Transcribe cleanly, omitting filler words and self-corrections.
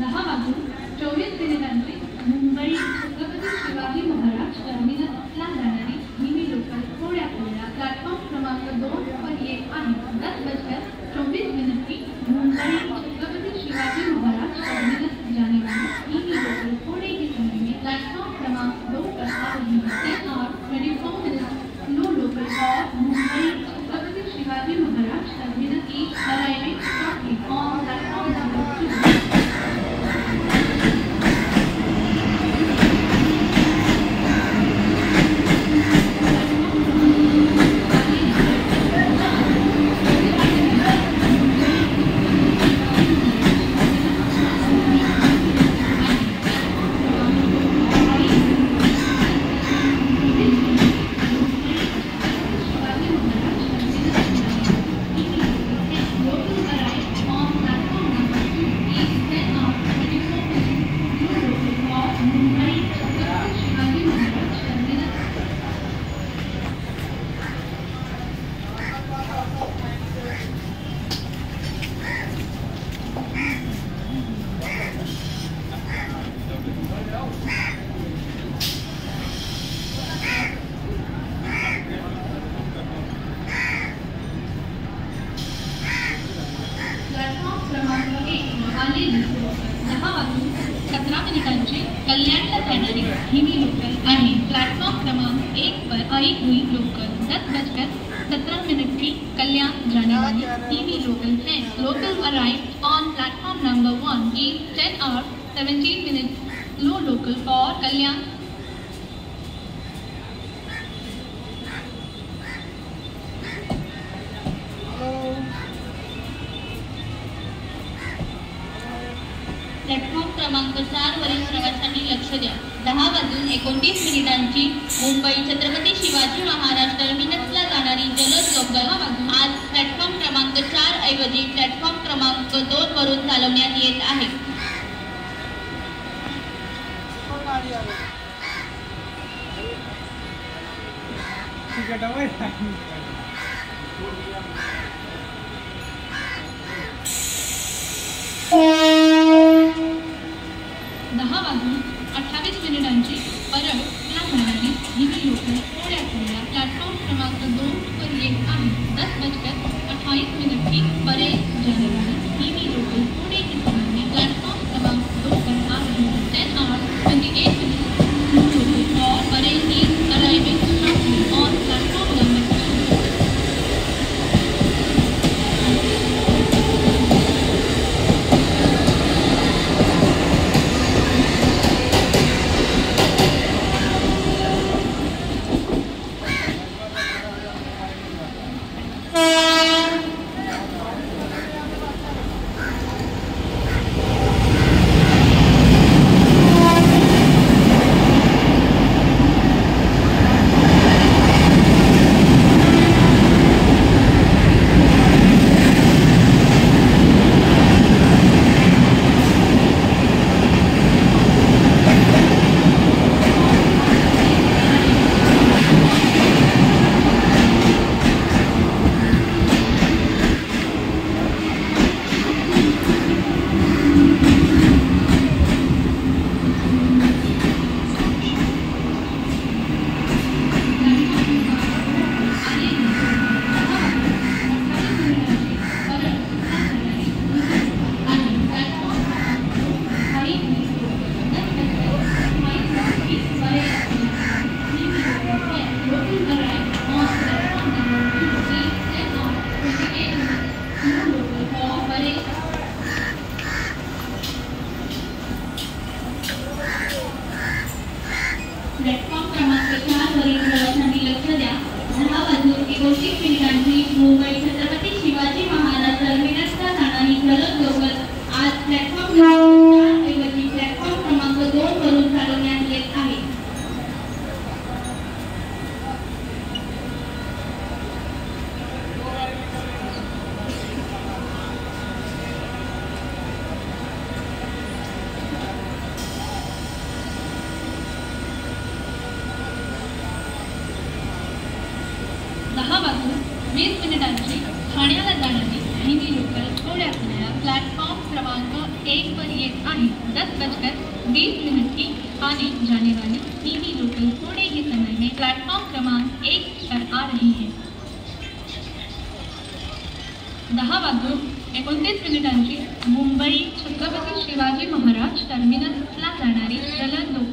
10 वाजून 24 मिनिटांची मुंबई छत्रपती शिवाजी महाराज टर्मिनसला जाणारी धीमी लोकल थोड्या वेळा प्लॅटफॉर्म क्रमांक 2 पर येत आहे. 10:24 की मुंबई छत्रपति शिवाजी महाराज टर्मिनस जाने वाली धीमी लोकल थोड़े ही समय में प्लेटफॉर्म क्रमांक 2 पर आ रही है. 10:24 नो लोकल और मुंबई छत्रपति शिवाजी महाराज टर्मिनस की arriving shortly on platform number 2. कल्याणला जाणारी धीमी लोकल आहे. प्लेटफॉर्म क्रमांक 1 पर आई हुई लोकल 10:17 की कल्याण जाने वाली धीमी लोकल है. Local arrive on platform number 1 is 10:17 low local for Kalyan. Platform क्रमांक 4 वरील प्रवाशांनी लक्ष द्या. 10:29 मुंबई छत्रपती शिवाजी महाराज टर्मिनसला जाणारी जलद लोकल आज प्लॅटफॉर्म क्रमांक 4 ऐवजी प्लॅटफॉर्म क्रमांक 2 वरून चालवण्यात येत आहे. परळला जाणारी धीमी लोकल थोड्या वेळा प्लॅटफॉर्म क्रमांक 2 पर येत आहे. 10:28 की परेल जाने वाली धीमी लोकल थोड़े ही समय में प्लेटफॉर्म क्रमांक 2 पर आ रही है. 10:28 और परेल की arriving shortly on platform number 2. Platform क्रमांक 4 वरील प्रवाशांनी लक्ष द्या. 10:29 मुंबई छत्रपती शिवाजी महाराज टर्मिनसला जाणारी जलद लोकल आज प्लॅटफॉर्म क्रमांक 4 ऐवजी प्लॅटफॉर्म क्रमांक 2 वरून चालवण्यात येत आहे. ठाण्याला जाणारी धीमी लोकल थोड्या वेळा प्लॅटफॉर्म क्रमांक 1 10:20 की आने जाने वाली टीवी लोकल थोड़े ही समय में प्लेटफॉर्म क्रमांक 1 पर आ रही है। 10:29 मुंबई छत्रपती शिवाजी महाराज टर्मिनसला जाणारी जलद लोकल